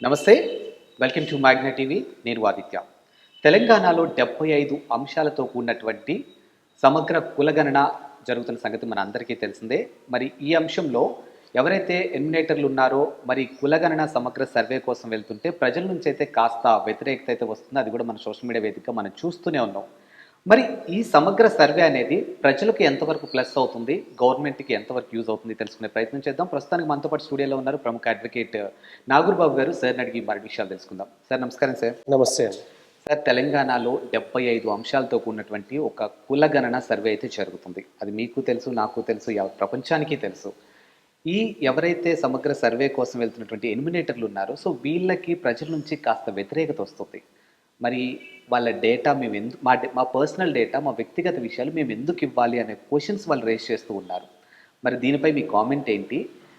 నమస్తే, welcome to Magna TV. నేను ఆదిత్య. తెలంగాణలో 75 అంశాలతో కూడినటువంటి సమగ్ర కులగణన జరుగుతున్న సంగతి మన అందరికీ తెలిసిందే. మరి ఈ అంశంలో ఎవరైతే ఎలిమినేటర్లు ఉన్నారో మరి కులగణన సమగ్ర సర్వే కోసం వెళ్తుంటే ప్రజల నుంచి అయితే కాస్త వ్యతిరేకత అయితే వస్తుంది. అది కూడా మన సోషల్ మీడియా వేదికగా మనం చూస్తూనే ఉన్నాం. మరి ఈ సమగ్ర సర్వే అనేది ప్రజలకు ఎంతవరకు ప్లస్ అవుతుంది, గవర్నమెంట్కి ఎంతవరకు యూజ్ అవుతుంది తెలుసుకునే ప్రయత్నం చేద్దాం. ప్రస్తుతానికి మనతో పాటు స్టూడియోలో ఉన్నారు ప్రముఖ అడ్వకేట్ నాగూర్బాబు గారు. సార్ని అడిగి మరి విషయాలు తెలుసుకుందాం. సార్ నమస్కారం. సార్ నమస్తే అండి. సార్, తెలంగాణలో 75 అంశాలతో కూడినటువంటి ఒక కులగణన సర్వే అయితే జరుగుతుంది. అది మీకు తెలుసు, నాకు తెలుసు, ప్రపంచానికి తెలుసు. ఈ ఎవరైతే సమగ్ర సర్వే కోసం వెళ్తున్నటువంటి ఎలిమినేటర్లు ఉన్నారో సో వీళ్ళకి ప్రజల నుంచి కాస్త వ్యతిరేకత వస్తుంది. మరి వాళ్ళ డేటా మేము మా పర్సనల్ డేటా, మా వ్యక్తిగత విషయాలు మేము ఎందుకు ఇవ్వాలి అనే క్వశ్చన్స్ వాళ్ళు రేస్ చేస్తూ ఉన్నారు. మరి దీనిపై మీ కామెంట్ ఏంటి?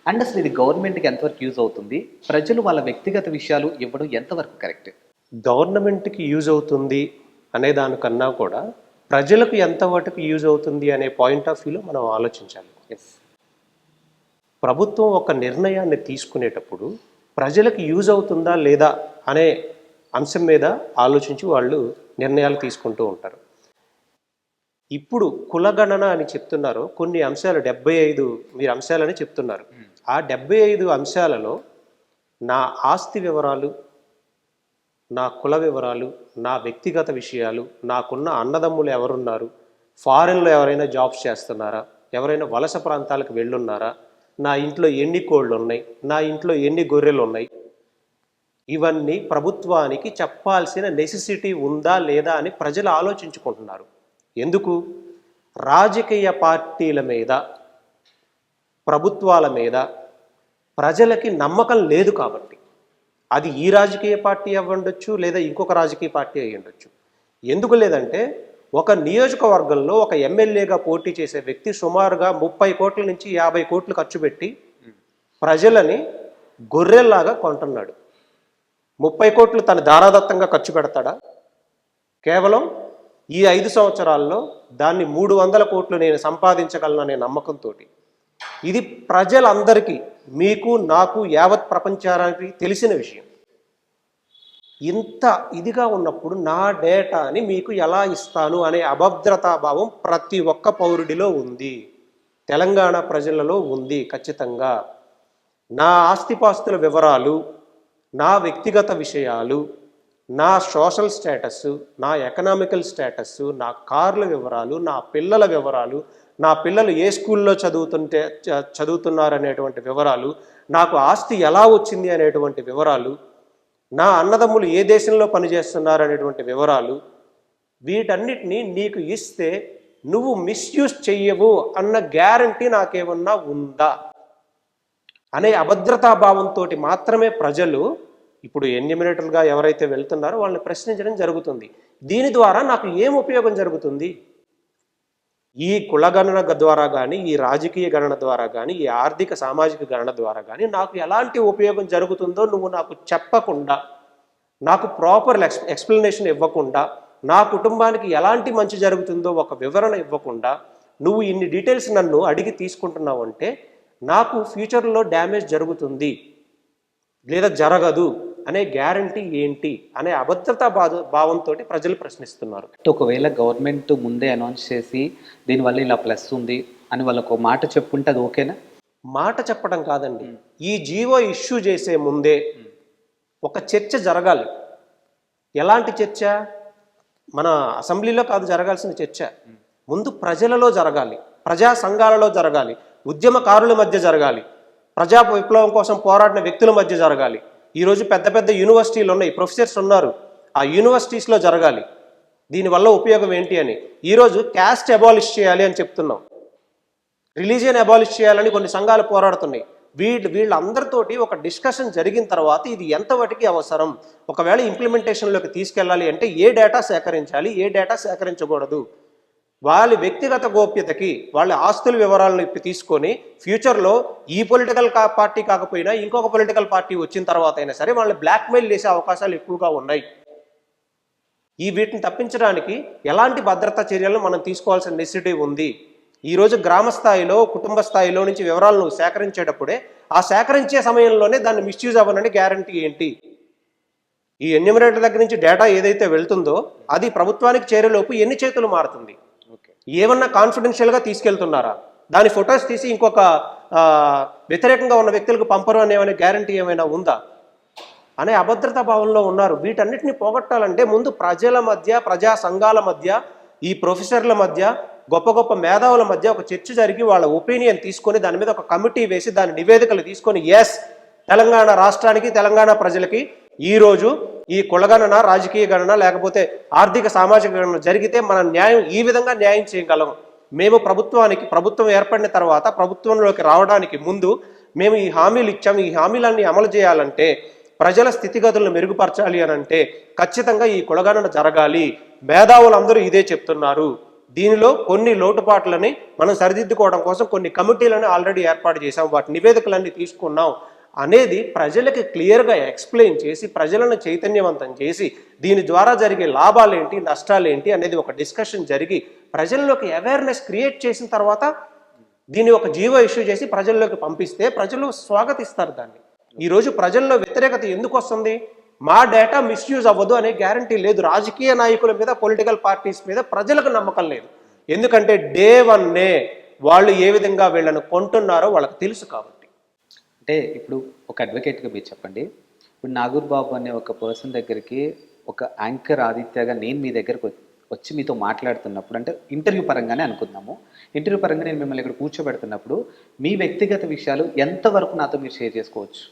అండ్ అసలు ఇది గవర్నమెంట్కి ఎంతవరకు యూజ్ అవుతుంది? ప్రజలు వాళ్ళ వ్యక్తిగత విషయాలు ఇవ్వడం ఎంతవరకు కరెక్ట్? గవర్నమెంట్కి యూజ్ అవుతుంది అనే దానికన్నా కూడా ప్రజలకు ఎంతవరకు యూజ్ అవుతుంది అనే పాయింట్ ఆఫ్ వ్యూలో మనం ఆలోచించాలి. ఎస్, ప్రభుత్వం ఒక నిర్ణయాన్ని తీసుకునేటప్పుడు ప్రజలకు యూజ్ అవుతుందా లేదా అనే అంశం మీద ఆలోచించి వాళ్ళు నిర్ణయాలు తీసుకుంటూ ఉంటారు. ఇప్పుడు కులగణన అని చెప్తున్నారు, కొన్ని అంశాలు 75 మీరు అంశాలని చెప్తున్నారు. ఆ 75 అంశాలలో నా ఆస్తి వివరాలు, నా కుల వివరాలు, నా వ్యక్తిగత విషయాలు, నాకున్న అన్నదమ్ములు ఎవరున్నారు, ఫారెన్లో ఎవరైనా జాబ్స్ చేస్తున్నారా, ఎవరైనా వలస ప్రాంతాలకు వెళ్ళున్నారా, నా ఇంట్లో ఎన్ని కోళ్ళు ఉన్నాయి, నా ఇంట్లో ఎన్ని గొర్రెలు ఉన్నాయి, ఇవన్నీ ప్రభుత్వానికి చెప్పాల్సిన నెసెసిటీ ఉందా లేదా అని ప్రజలు ఆలోచించుకుంటున్నారు. ఎందుకు? రాజకీయ పార్టీల మీద, ప్రభుత్వాల మీద ప్రజలకి నమ్మకం లేదు కాబట్టి. అది ఈ రాజకీయ పార్టీ అవ్వండొచ్చు, లేదా ఇంకొక రాజకీయ పార్టీ అయ్యి ఉండొచ్చు. ఎందుకు లేదంటే ఒక నియోజకవర్గంలో ఒక ఎమ్మెల్యేగా పోటీ చేసే వ్యక్తి సుమారుగా 30 కోట్ల నుంచి 50 కోట్లు ఖర్చు పెట్టి ప్రజలని గొర్రెల్లాగా కొంటున్నాడు. 30 కోట్లు తన దారాదత్తంగా ఖర్చు పెడతాడా? కేవలం ఈ 5 సంవత్సరాల్లో దాన్ని 300 కోట్లు నేను సంపాదించగలను అనే నమ్మకంతో. ఇది ప్రజలందరికీ, మీకు, నాకు, యావత్ ప్రపంచానికి తెలిసిన విషయం. ఇంత ఇదిగా ఉన్నప్పుడు నా డేటాని మీకు ఎలా ఇస్తాను అనే అభద్రతాభావం ప్రతి ఒక్క పౌరుడిలో ఉంది. తెలంగాణ ప్రజలలో ఉంది ఖచ్చితంగా. నా ఆస్తిపాస్తుల వివరాలు, నా వ్యక్తిగత విషయాలు, నా సోషల్ స్టేటస్, నా ఎకనామికల్ స్టేటస్, నా కార్ల వివరాలు, నా పిల్లల వివరాలు, నా పిల్లలు ఏ స్కూల్లో చదువుతున్నారనేటువంటి వివరాలు, నాకు ఆస్తి ఎలా వచ్చింది అనేటువంటి వివరాలు, నా అన్నదమ్ములు ఏ దేశంలో పనిచేస్తున్నారనేటువంటి వివరాలు, వీటన్నిటినీ నీకు ఇస్తే నువ్వు మిస్యూజ్ చెయ్యవు అన్న గ్యారంటీ నాకేమన్నా ఉందా అనే అభద్రతాభావంతో మాత్రమే ప్రజలు ఇప్పుడు ఎన్యూమినేటర్లుగా ఎవరైతే వెళ్తున్నారో వాళ్ళని ప్రశ్నించడం జరుగుతుంది. దీని ద్వారా నాకు ఏం ఉపయోగం జరుగుతుంది? ఈ కులగణన ద్వారా కానీ, ఈ రాజకీయ గణన ద్వారా కానీ, ఈ ఆర్థిక సామాజిక గణన ద్వారా కానీ నాకు ఎలాంటి ఉపయోగం జరుగుతుందో నువ్వు నాకు చెప్పకుండా, నాకు ప్రాపర్ ఎక్స్ప్లెనేషన్ ఇవ్వకుండా, నా కుటుంబానికి ఎలాంటి మంచి జరుగుతుందో ఒక వివరణ ఇవ్వకుండా నువ్వు ఇన్ని డీటెయిల్స్ నన్ను అడిగి తీసుకుంటున్నావు అంటే నాకు ఫ్యూచర్లో డ్యామేజ్ జరుగుతుంది లేదా జరగదు అనే గ్యారంటీ ఏంటి అనే అభద్రతా భావంతో ప్రజలు ప్రశ్నిస్తున్నారు. ఒకవేళ గవర్నమెంట్ ముందే అనౌన్స్ చేసి దీనివల్ల ఇలా ప్లస్ ఉంది అని వాళ్ళకు ఒక మాట చెప్పుంటే అది ఓకేనా? మాట చెప్పడం కాదండి, ఈ జీవో ఇష్యూ చేసే ముందే ఒక చర్చ జరగాలి. ఎలాంటి చర్చ? మన అసెంబ్లీలో కాదు జరగాల్సిన చర్చ, ముందు ప్రజలలో జరగాలి, ప్రజా సంఘాలలో జరగాలి, ఉద్యమకారుల మధ్య జరగాలి, ప్రజా విప్లవం కోసం పోరాడిన వ్యక్తుల మధ్య జరగాలి. ఈరోజు పెద్ద పెద్ద యూనివర్సిటీలు ఉన్నాయి, ప్రొఫెసర్స్ ఉన్నారు, ఆ యూనివర్సిటీస్లో జరగాలి. దీనివల్ల ఉపయోగం ఏంటి అని. ఈరోజు క్యాస్ట్ అబాలిష్ చేయాలి అని చెప్తున్నాం, రిలీజియన్ అబాలిష్ చేయాలని కొన్ని సంఘాలు పోరాడుతున్నాయి. వీళ్ళందరితోటి ఒక డిస్కషన్ జరిగిన తర్వాత ఇది ఎంతవరకు అవసరం, ఒకవేళ ఇంప్లిమెంటేషన్లోకి తీసుకెళ్ళాలి అంటే ఏ డేటా సేకరించాలి, ఏ డేటా సేకరించకూడదు, వాళ్ళ వ్యక్తిగత గోప్యతకి వాళ్ళ ఆస్తుల వివరాలను తీసుకొని ఫ్యూచర్లో ఈ పొలిటికల్ పార్టీ కాకపోయినా ఇంకొక పొలిటికల్ పార్టీ వచ్చిన తర్వాత అయినా సరే వాళ్ళని బ్లాక్మెయిల్ చేసే అవకాశాలు ఎక్కువగా ఉన్నాయి. వీటిని తప్పించడానికి ఎలాంటి భద్రతా చర్యలను మనం తీసుకోవాల్సిన నెసెసిటీ ఉంది. ఈరోజు గ్రామ స్థాయిలో, కుటుంబ స్థాయిలో నుంచి వివరాలను సేకరించేటప్పుడే ఆ సేకరించే సమయంలోనే దాన్ని మిస్యూజ్ అవ్వనని గ్యారంటీ ఏంటి? ఈ ఎన్యూమరేటర్ దగ్గర నుంచి డేటా ఏదైతే వెళ్తుందో అది ప్రభుత్వానికి చేరేలోపు ఎన్ని చేతులు మారుతుంది? ఓకే. ఏమన్నా కాన్ఫిడెన్షియల్గా తీసుకెళ్తున్నారా? దాని ఫొటోస్ తీసి ఇంకొక వ్యతిరేకంగా ఉన్న వ్యక్తులకు పంపరు అనే గ్యారంటీ ఏమైనా ఉందా అనే అభద్రతా భావంలో ఉన్నారు. వీటన్నిటిని పోగొట్టాలంటే ముందు ప్రజల మధ్య, ప్రజా సంఘాల మధ్య, ఈ ప్రొఫెసర్ల మధ్య, గొప్ప గొప్ప మేధావుల మధ్య ఒక చర్చ జరిగి వాళ్ళ ఒపీనియన్ తీసుకొని దాని మీద ఒక కమిటీ వేసి దాని నివేదికలు తీసుకొని ఎస్ తెలంగాణ రాష్ట్రానికి, తెలంగాణ ప్రజలకి ఈరోజు ఈ కులగణన, రాజకీయ గణన లేకపోతే ఆర్థిక సామాజిక గణన జరిగితే మన న్యాయం ఈ విధంగా న్యాయం చేయగలం. మేము ప్రభుత్వం ఏర్పడిన తర్వాత ప్రభుత్వంలోకి రావడానికి ముందు మేము ఈ హామీలు ఇచ్చాం, ఈ హామీలన్నీ అమలు చేయాలంటే ప్రజల స్థితిగతులను మెరుగుపరచాలి అని అంటే ఖచ్చితంగా ఈ కులగణన జరగాలి. మేధావులందరూ ఇదే చెప్తున్నారు. దీనిలో కొన్ని లోటుపాట్లని మనం సరిదిద్దుకోవడం కోసం కొన్ని కమిటీలను ఆల్రెడీ ఏర్పాటు చేశాం, వాటి నివేదికలన్నీ తీసుకున్నాం అనేది ప్రజలకి క్లియర్గా ఎక్స్ప్లెయిన్ చేసి ప్రజలను చైతన్యవంతం చేసి దీని ద్వారా జరిగే లాభాలేంటి, నష్టాలేంటి అనేది ఒక డిస్కషన్ జరిగి ప్రజల్లోకి అవేర్నెస్ క్రియేట్ చేసిన తర్వాత దీన్ని ఒక జీవో ఇష్యూ చేసి ప్రజల్లోకి పంపిస్తే ప్రజలు స్వాగతిస్తారు దాన్ని. ఈరోజు ప్రజల్లో వ్యతిరేకత ఎందుకు వస్తుంది? మా డేటా మిస్యూజ్ అవ్వదు అనే గ్యారంటీ లేదు. రాజకీయ నాయకుల మీద, పొలిటికల్ పార్టీస్ మీద ప్రజలకు నమ్మకం లేదు. ఎందుకంటే డే 1 వాళ్ళు ఏ విధంగా వీళ్ళను కొంటున్నారో వాళ్ళకి తెలుసు కాబట్టి. అంటే ఇప్పుడు ఒక అడ్వకేట్గా మీరు చెప్పండి, ఇప్పుడు నాగూర్ బాబు అనే ఒక పర్సన్ దగ్గరికి ఒక యాంకర్ ఆదిత్యగా నేను మీ దగ్గరకు వచ్చి మీతో మాట్లాడుతున్నప్పుడు, అంటే ఇంటర్వ్యూ పరంగానే అనుకుందాము, ఇంటర్వ్యూ పరంగా నేను మిమ్మల్ని ఇక్కడ కూర్చోబెడుతున్నప్పుడు మీ వ్యక్తిగత విషయాలు ఎంతవరకు నాతో మీరు షేర్ చేసుకోవచ్చు?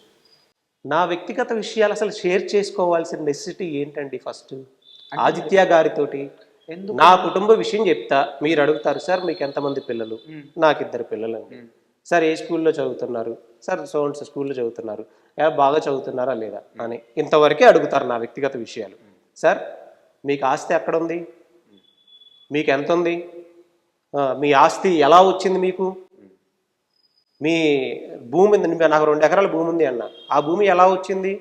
నా వ్యక్తిగత విషయాలు అసలు షేర్ చేసుకోవాల్సిన నెసెసిటీ ఏంటండి? ఫస్ట్ ఆదిత్య గారితోటి నా కుటుంబ విషయం చెప్తా, మీరు అడుగుతారు సార్ మీకు ఎంతమంది పిల్లలు? నాకు 2 పిల్లలండి. సార్ ఏ స్కూల్లో చదువుతున్నారు? సార్ సోన్స్ స్కూల్లో చదువుతున్నారు. బాగా చదువుతున్నారా లేదా అని ఇంతవరకే అడుగుతారు నా వ్యక్తిగత విషయాలు. సార్ మీకు ఆస్తి ఎక్కడ ఉంది? మీకు ఎంత ఉంది? మీ ఆస్తి ఎలా వచ్చింది? మీకు మీ భూమి నాకు 2 ఎకరాల భూమి ఉంది అన్న, ఆ భూమి ఎలా వచ్చింది?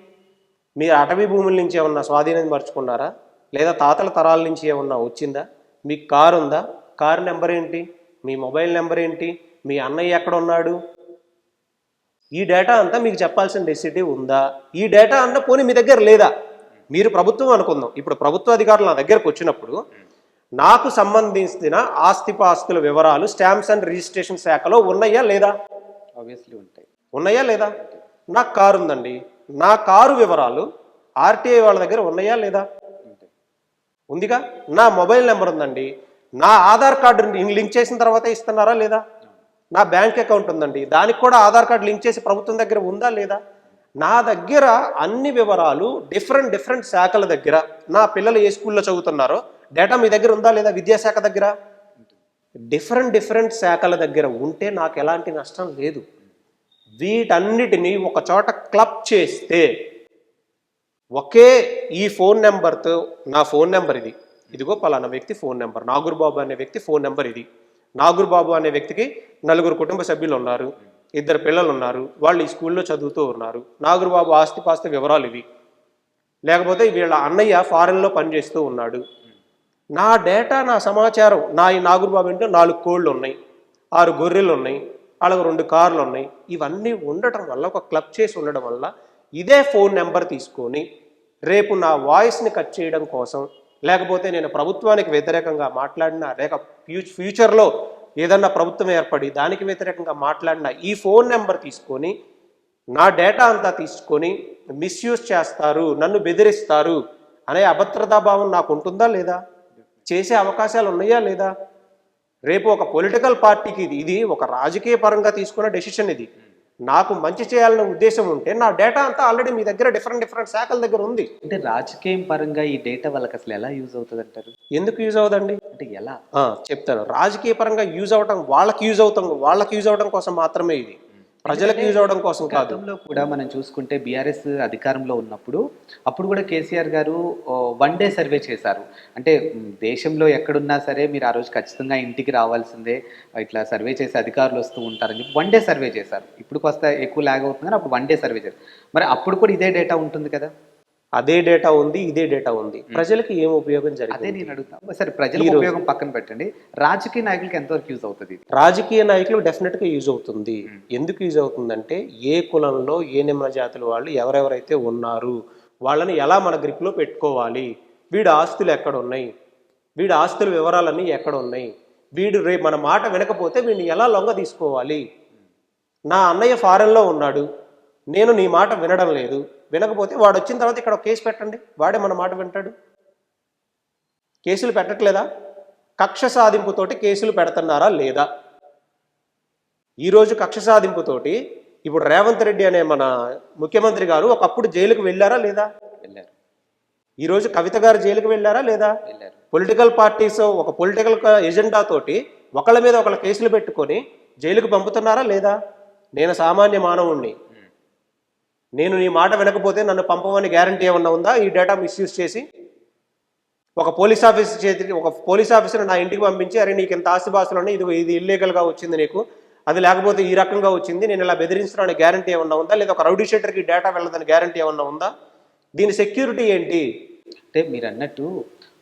మీరు అటవీ భూముల నుంచి ఏమన్నా స్వాధీనం పరుచుకున్నారా? లేదా తాతల తరాల నుంచి ఏమన్నా వచ్చిందా? మీకు కారు ఉందా? కారు నెంబర్ ఏంటి? మీ మొబైల్ నెంబర్ ఏంటి? మీ అన్నయ్య ఎక్కడ ఉన్నాడు? ఈ డేటా అంతా మీకు చెప్పాల్సిన నెసెసిటీ ఉందా? ఈ డేటా అంతా పోనీ మీ దగ్గర లేదా? మీరు ప్రభుత్వం అనుకుందాం, ఇప్పుడు ప్రభుత్వ అధికారులు నా దగ్గరకు వచ్చినప్పుడు నాకు సంబంధించిన ఆస్తిపాస్తుల వివరాలు స్టాంప్స్ అండ్ రిజిస్ట్రేషన్ శాఖలో ఉన్నాయా లేదా? ఆబ్వియస్లీ ఉంటాయి. ఉన్నాయా లేదా? నాకు కారు ఉందండి, నా కారు వివరాలు ఆర్టీఐ వాళ్ళ దగ్గర ఉన్నాయా లేదా? ఉందిగా. నా మొబైల్ నెంబర్ ఉందండి, నా ఆధార్ కార్డు లింక్ చేసిన తర్వాత ఇస్తున్నారా లేదా? నా బ్యాంక్ అకౌంట్ ఉందండి, దానికి కూడా ఆధార్ కార్డు లింక్ చేసి ప్రభుత్వం దగ్గర ఉందా లేదా? నా దగ్గర అన్ని వివరాలు డిఫరెంట్ శాఖల దగ్గర, నా పిల్లలు ఏ స్కూల్లో చదువుతున్నారో డేటా మీ దగ్గర ఉందా లేదా? విద్యాశాఖ దగ్గర, డిఫరెంట్ శాఖల దగ్గర ఉంటే నాకు ఎలాంటి నష్టం లేదు. వీటన్నిటినీ ఒక చోట క్లబ్ చేస్తే ఒకే ఈ ఫోన్ నెంబర్తో, నా ఫోన్ నెంబర్ ఇది, ఇదిగో పలానా వ్యక్తి ఫోన్ నెంబర్, నాగూర్ బాబు అనే వ్యక్తి ఫోన్ నెంబర్ ఇది, నాగూర్ బాబు అనే వ్యక్తికి 4 కుటుంబ సభ్యులు ఉన్నారు, 2 పిల్లలు ఉన్నారు, వాళ్ళు ఈ స్కూల్లో చదువుతూ ఉన్నారు, నాగూర్ బాబు ఆస్తిపాస్తి వివరాలు ఇవి, లేకపోతే వీళ్ళ అన్నయ్య ఫారెన్లో పనిచేస్తూ ఉన్నాడు, నా డేటా, నా సమాచారం, ఈ నాగూర్ బాబు అంటే 4 కోళ్ళు ఉన్నాయి, 6 గొర్రెలు ఉన్నాయి, వాళ్ళకు 2 కార్లు ఉన్నాయి, ఇవన్నీ ఉండటం వల్ల, ఒక క్లబ్ చేసి ఉండడం వల్ల ఇదే ఫోన్ నెంబర్ తీసుకొని రేపు నా వాయిస్ని కట్ చేయడం కోసం, లేకపోతే నేను ప్రభుత్వానికి వ్యతిరేకంగా మాట్లాడినా, లేక ఫ్యూచర్లో ఏదన్నా ప్రభుత్వం ఏర్పడి దానికి వ్యతిరేకంగా మాట్లాడినా ఈ ఫోన్ నెంబర్ తీసుకొని నా డేటా అంతా తీసుకొని మిస్యూజ్ చేస్తారు, నన్ను బెదిరిస్తారు అనే అభద్రతా భావం నాకు ఉంటుందా లేదా? చేసే అవకాశాలు ఉన్నాయా లేదా? రేపు ఒక పొలిటికల్ పార్టీకి ఇది ఒక రాజకీయ పరంగా తీసుకున్న డెసిషన్, ఇది నాకు మంచి చేయాలనే ఉద్దేశం ఉంటే నా డేటా అంతా ఆల్రెడీ మీ దగ్గర డిఫరెంట్ శాఖల దగ్గర ఉంది. అంటే రాజకీయం పరంగా ఈ డేటా వాళ్ళకి అసలు ఎలా యూజ్ అవుతుంది అంటారు? ఎందుకు యూజ్ అవుదండి అంటే ఎలా చెప్తాను. రాజకీయ పరంగా యూజ్ అవటం, వాళ్ళకి యూజ్ అవటం కోసం మాత్రమే, ఇది ప్రజలకు యూజ్ అవడం కోసం కాదు. గతంలో కూడా మనం చూసుకుంటే బీఆర్ఎస్ అధికారంలో ఉన్నప్పుడు అప్పుడు కూడా కేసీఆర్ గారు 1 డే సర్వే చేశారు. అంటే దేశంలో ఎక్కడున్నా సరే మీరు ఆ రోజు ఖచ్చితంగా ఇంటికి రావాల్సిందే, ఇట్లా సర్వే చేసే అధికారులు వస్తూ ఉంటారని చెప్పి 1 డే సర్వే చేశారు. ఇప్పుడు కాస్త ఎక్కువ లాగ్ అవుతుంది కానీ అప్పుడు 1 డే సర్వే చేశారు. మరి అప్పుడు కూడా ఇదే డేటా ఉంటుంది కదా? అదే డేటా ఉంది, ఇదే డేటా ఉంది. ప్రజలకి ఏం ఉపయోగం జరిగింది? అదే నేను అడుగుతాను. సరే, ప్రజలకు ఉపయోగం పక్కన పెట్టండి, రాజకీయ నాయకులకి ఎంతవరకు యూజ్ అవుతుంది? రాజకీయ నాయకులు డెఫినెట్గా యూజ్ అవుతుంది. ఎందుకు యూజ్ అవుతుందంటే ఏ కులంలో ఏ నిమ్న జాతుల వాళ్ళు ఎవరెవరైతే ఉన్నారు వాళ్ళని ఎలా మన గ్రిప్లో పెట్టుకోవాలి, వీడి ఆస్తులు ఎక్కడ ఉన్నాయి, వీడి ఆస్తుల వివరాలన్నీ ఎక్కడ ఉన్నాయి, వీడు రేపు మన మాట వినకపోతే వీడిని ఎలా లొంగ తీసుకోవాలి, నా అన్నయ్య ఫారెన్లో ఉన్నాడు, నేను నీ మాట వినడం లేదు, వినకపోతే వాడు వచ్చిన తర్వాత ఇక్కడ ఒక కేసు పెట్టండి, వాడే మన మాట వింటాడు. కేసులు పెట్టట్లేదా? కక్ష సాధింపుతోటి కేసులు పెడుతున్నారా లేదా? ఈరోజు కక్ష సాధింపుతోటి ఇప్పుడు రేవంత్ రెడ్డి అనే మన ముఖ్యమంత్రి గారు ఒకప్పుడు జైలుకు వెళ్ళారా లేదా? వెళ్ళారు. ఈరోజు కవిత గారు జైలుకు వెళ్ళారా లేదా? వెళ్ళారు. పొలిటికల్ పార్టీస్ ఒక పొలిటికల్ ఎజెండా తోటి ఒకళ్ళ మీద ఒకళ్ళ కేసులు పెట్టుకొని జైలుకు పంపుతున్నారా లేదా? నేను సామాన్య మానవుణ్ణి, నేను నీ మాట వినకపోతే నన్ను పంపమని గ్యారంటీ ఏమన్నా ఉందా? ఈ డేటా మిస్యూజ్ చేసి ఒక పోలీస్ ఆఫీసర్ నా ఇంటికి పంపించి, అరే నీకు ఇంత ఆస్తిపాస్తులు ఉన్నాయి, ఇది ఇల్లీగల్గా వచ్చింది, నీకు అది లేకపోతే ఈ రకంగా వచ్చింది, నేను ఇలా బెదిరించడానికి గ్యారంటీ ఏమన్నా ఉందా? లేదా ఒక రౌడీ షీటర్కి డేటా వెళ్ళదని గ్యారంటీ ఏమన్నా ఉందా? దీని సెక్యూరిటీ ఏంటి? అంటే మీరు అన్నట్టు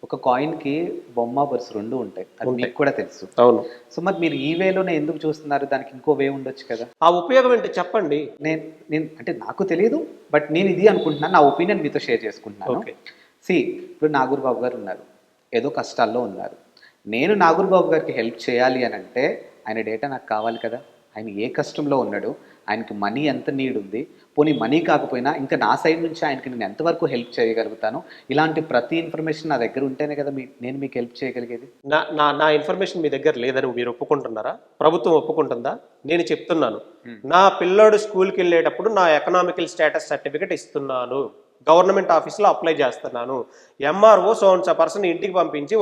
ఒక కాయిన్కి బొమ్మ బొరుసు రెండు ఉంటాయి, అది మీకు కూడా తెలుసు. అవును. సో మరి మీరు ఈ వేలోనే ఎందుకు చూస్తున్నారు? దానికి ఇంకో వే ఉండొచ్చు కదా. ఆ ఉపయోగం ఏంటి చెప్పండి. నేను అంటే నాకు తెలియదు, బట్ నేను ఇది అనుకుంటున్నాను, నా ఒపీనియన్ మీతో షేర్ చేసుకుంటున్నాను. ఇప్పుడు నాగూర్ బాబు గారు ఉన్నారు, ఏదో కష్టాల్లో ఉన్నారు. నేను నాగూర్ బాబు గారికి హెల్ప్ చేయాలి అని అంటే ఆయన డేటా నాకు కావాలి కదా. ఆయన ఏ కష్టంలో ఉన్నాడు, ఆయనకి మనీ ఎంత నీడ్ ఉంది, పోనీ మనీ కాకపోయినా ఇంకా నా సైడ్ నుంచి ఆయనకి నేను ఎంతవరకు హెల్ప్ చేయగలుగుతాను, ఇలాంటి ప్రతి ఇన్ఫర్మేషన్ నా దగ్గర ఉంటేనే కదా నేను మీకు హెల్ప్ చేయగలిగేది. నా ఇన్ఫర్మేషన్ మీ దగ్గర లేదని మీరు ఒప్పుకుంటున్నారా? ప్రభుత్వం ఒప్పుకుంటుందా? నేను చెప్తున్నాను, నా పిల్లోడు స్కూల్కి వెళ్ళేటప్పుడు నా ఎకనామికల్ స్టేటస్ సర్టిఫికేట్ ఇస్తున్నాను, గవర్నమెంట్ ఆఫీస్లో అప్లై చేస్తున్నాను, ఎంఆర్ఓ పర్సన్ ఇంటికి పంపించి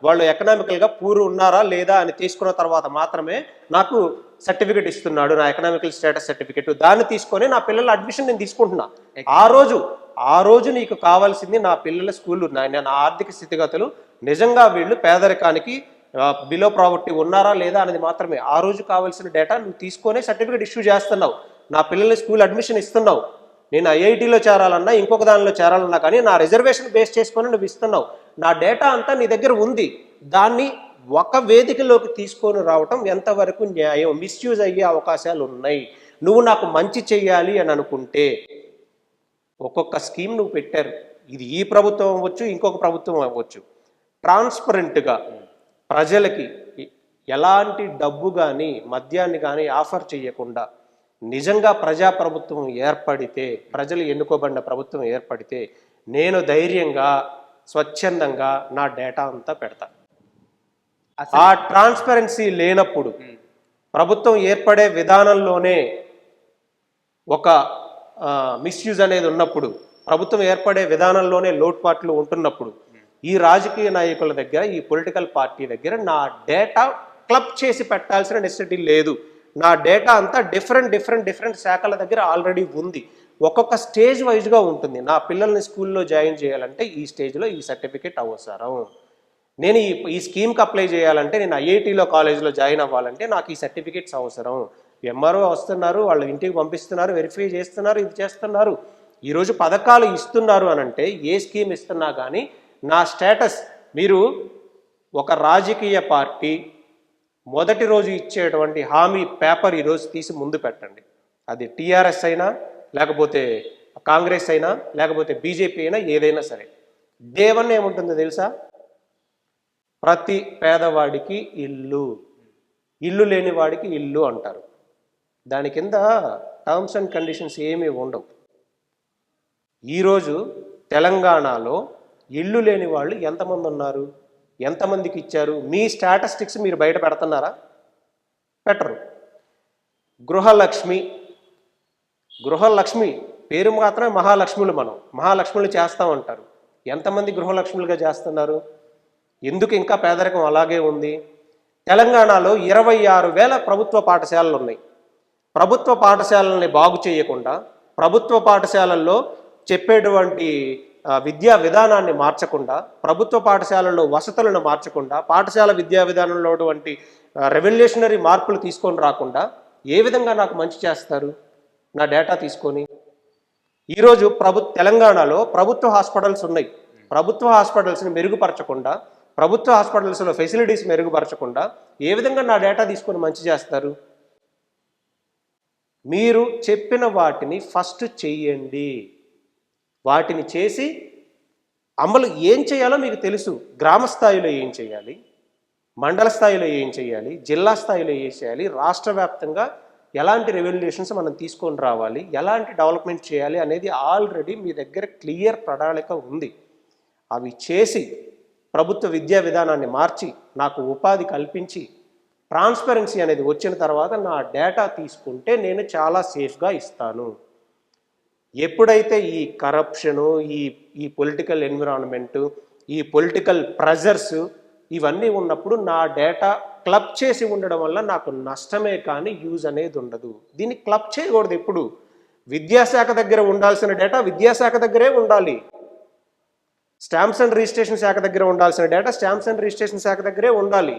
వాళ్ళు ఎకనామికల్గా పూర్ ఉన్నారా లేదా అని తీసుకున్న తర్వాత మాత్రమే నాకు సర్టిఫికేట్ ఇస్తున్నాడు, నా ఎకనామికల్ స్టేటస్ సర్టిఫికేట్. దాన్ని తీసుకొని నా పిల్లల అడ్మిషన్ నేను తీసుకుంటున్నా. ఆ రోజు నీకు కావాల్సింది నా పిల్లల స్కూల్ నా ఆర్థిక స్థితిగతులు నిజంగా వీళ్ళు పేదరికానికి బిలో ప్రావర్టీ ఉన్నారా లేదా అనేది మాత్రమే ఆ రోజు కావాల్సిన డేటా నువ్వు తీసుకొని సర్టిఫికేట్ ఇష్యూ చేస్తున్నావు, నా పిల్లల్ని స్కూల్ అడ్మిషన్ ఇస్తున్నావు. నేను ఐఐటీలో చేరాలన్నా ఇంకొక దానిలో చేరాలన్నా కానీ నా రిజర్వేషన్ బేస్ చేసుకొని నువ్వు ఇస్తున్నావు. నా డేటా అంతా నీ దగ్గర ఉంది, దాన్ని ఒక వేదికలోకి తీసుకొని రావటం ఎంతవరకు న్యాయం? మిస్యూజ్ అయ్యే అవకాశాలు ఉన్నాయి. నువ్వు నాకు మంచి చెయ్యాలి అని అనుకుంటే ఒక్కొక్క స్కీమ్ నువ్వు పెట్టారు, ఇది ఈ ప్రభుత్వం అవ్వచ్చు, ఇంకొక ప్రభుత్వం అవ్వచ్చు, ట్రాన్స్పరెంట్గా ప్రజలకి ఎలాంటి డబ్బు కానీ మద్యాన్ని కానీ ఆఫర్ చేయకుండా నిజంగా ప్రజాప్రభుత్వం ఏర్పడితే, ప్రజలు ఎన్నుకోబడిన ప్రభుత్వం ఏర్పడితే నేను ధైర్యంగా స్వచ్ఛందంగా నా డేటా అంతా పెడతాను. ఆ ట్రాన్స్పరెన్సీ లేనప్పుడు ప్రభుత్వం ఏర్పడే విధానంలోనే ఒక మిస్యూజ్ అనేది ఉన్నప్పుడు, ప్రభుత్వం ఏర్పడే విధానంలోనే లోటుపాట్లు ఉంటున్నప్పుడు ఈ రాజకీయ నాయకుల దగ్గర, ఈ పొలిటికల్ పార్టీ దగ్గర నా డేటా క్లబ్ చేసి పెట్టాల్సిన నెసెసిటీ లేదు. నా డేటా అంతా డిఫరెంట్ శాఖల దగ్గర ఆల్రెడీ ఉంది. ఒక్కొక్క స్టేజ్ వైజ్గా ఉంటుంది. నా పిల్లల్ని స్కూల్లో జాయిన్ చేయాలంటే ఈ స్టేజ్లో ఈ సర్టిఫికేట్ అవసరం, నేను ఈ స్కీమ్కి అప్లై చేయాలంటే, నేను ఐఐటీలో కాలేజీలో జాయిన్ అవ్వాలంటే నాకు ఈ సర్టిఫికేట్స్ అవసరం. ఎంఆర్ఓ వస్తున్నారు, వాళ్ళ ఇంటికి పంపిస్తున్నారు, వెరిఫై చేస్తున్నారు, ఇది చేస్తున్నారు. ఈరోజు పథకాలు ఇస్తున్నారు అని అంటే ఏ స్కీమ్ ఇస్తున్నా కానీ నా స్టేటస్, మీరు ఒక రాజకీయ పార్టీ మొదటి రోజు ఇచ్చేటువంటి హామీ పేపర్ ఈరోజు తీసి ముందు పెట్టండి. అది టీఆర్ఎస్ అయినా, లేకపోతే కాంగ్రెస్ అయినా, లేకపోతే బీజేపీ అయినా, ఏదైనా సరే డే 1 ఏముంటుందో తెలుసా? ప్రతి పేదవాడికి ఇల్లు లేని వాడికి ఇల్లు అంటారు. దాని కింద టర్మ్స్ అండ్ కండిషన్స్ ఏమీ ఉండవు. ఈరోజు తెలంగాణలో ఇల్లు లేని వాళ్ళు ఎంతమంది ఉన్నారు, ఎంతమందికి ఇచ్చారు? మీ స్టాటిస్టిక్స్ మీరు బయట పెడుతున్నారా? పెట్టరు. గృహలక్ష్మి పేరు మాత్రమే మహాలక్ష్ములు, మనం మహాలక్ష్ములు చేస్తామంటారు. ఎంతమంది గృహలక్ష్ములుగా చేస్తున్నారు? ఎందుకు ఇంకా పేదరికం అలాగే ఉంది? తెలంగాణలో 26,000 ప్రభుత్వ పాఠశాలలు ఉన్నాయి. ప్రభుత్వ పాఠశాలల్ని బాగు చేయకుండా, ప్రభుత్వ పాఠశాలల్లో చెప్పేటువంటి విద్యా విధానాన్ని మార్చకుండా, ప్రభుత్వ పాఠశాలల్లో వసతులను మార్చకుండా, పాఠశాల విద్యా విధానంలో రెవల్యూషనరీ మార్పులు తీసుకొని రాకుండా ఏ విధంగా నాకు మంచి చేస్తారు నా డేటా తీసుకొని? ఈరోజు తెలంగాణలో ప్రభుత్వ హాస్పిటల్స్ ఉన్నాయి. ప్రభుత్వ హాస్పిటల్స్ని మెరుగుపరచకుండా, ప్రభుత్వ హాస్పిటల్స్లో ఫెసిలిటీస్ మెరుగుపరచకుండా ఏ విధంగా నా డేటా తీసుకొని మంచి చేస్తారు? మీరు చెప్పిన వాటిని ఫస్ట్ చెయ్యండి. వాటిని చేసి అమలు ఏం చేయాలో మీకు తెలుసు. గ్రామ స్థాయిలో ఏం చేయాలి, మండల స్థాయిలో ఏం చేయాలి, జిల్లా స్థాయిలో ఏం చేయాలి, రాష్ట్ర వ్యాప్తంగా ఎలాంటి రెవల్యూషన్స్ మనం తీసుకొని రావాలి, ఎలాంటి డెవలప్మెంట్ చేయాలి అనేది ఆల్రెడీ మీ దగ్గర క్లియర్ ప్రణాళిక ఉంది. అవి చేసి ప్రభుత్వ విద్యా విధానాన్ని మార్చి నాకు ఉపాధి కల్పించి ట్రాన్స్పరెన్సీ అనేది వచ్చిన తర్వాత నా డేటా తీసుకుంటే నేను చాలా సేఫ్గా ఇస్తాను. ఎప్పుడైతే ఈ కరప్షను, ఈ పొలిటికల్ ఎన్విరాన్మెంటు, ఈ పొలిటికల్ ప్రెజర్స్ ఇవన్నీ ఉన్నప్పుడు నా డేటా క్లబ్ చేసి ఉండడం వల్ల నాకు నష్టమే కానీ యూజ్ అనేది ఉండదు. దీన్ని క్లబ్ చేయకూడదు. ఎప్పుడు విద్యాశాఖ దగ్గర ఉండాల్సిన డేటా విద్యాశాఖ దగ్గరే ఉండాలి. స్టాంప్స్ అండ్ రిజిస్ట్రేషన్ శాఖ దగ్గర ఉండాల్సిన డేటా స్టాంప్స్ అండ్ రిజిస్ట్రేషన్ శాఖ దగ్గరే ఉండాలి.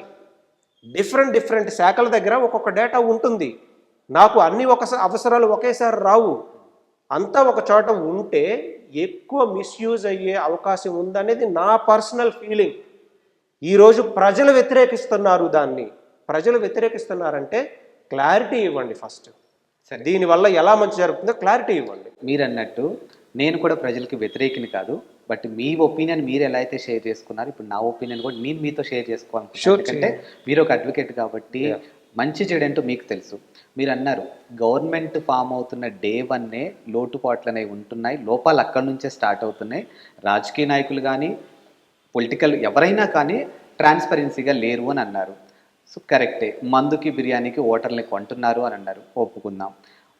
డిఫరెంట్ శాఖల దగ్గర ఒక్కొక్క డేటా ఉంటుంది. నాకు అన్ని అవసరాలు ఒకేసారి రావు. అంతా ఒక చోట ఉంటే ఎక్కువ మిస్యూజ్ అయ్యే అవకాశం ఉందనేది నా పర్సనల్ ఫీలింగ్. ఈరోజు ప్రజలు వ్యతిరేకిస్తున్నారు. దాన్ని ప్రజలు వ్యతిరేకిస్తున్నారంటే క్లారిటీ ఇవ్వండి ఫస్ట్. దీనివల్ల ఎలా మంచి జరుగుతుందో క్లారిటీ ఇవ్వండి. మీరు అన్నట్టు నేను కూడా ప్రజలకి వ్యతిరేకిని కాదు, బట్ మీ ఒపీనియన్ మీరు ఎలా అయితే షేర్ చేసుకున్నారు, ఇప్పుడు నా ఒపీనియన్ కూడా నేను మీతో షేర్ చేసుకోవాలనుకుంటున్నాను. ఎందుకంటే మీరు ఒక అడ్వకేట్ కాబట్టి మంచి చెడు ఏంటో మీకు తెలుసు. మీరు అన్నారు గవర్నమెంట్ ఫామ్ అవుతున్న డే 1 లోటుపాట్లు అనేవి ఉంటున్నాయి, లోపాలు అక్కడి నుంచే స్టార్ట్ అవుతున్నాయి. రాజకీయ నాయకులు కానీ పొలిటికల్ ఎవరైనా కానీ ట్రాన్స్పరెన్సీగా లేరు అని అన్నారు. సో కరెక్టే, మందుకి బిర్యానీకి ఓటర్ని కొంటున్నారు అని అన్నారు, ఒప్పుకుందాం.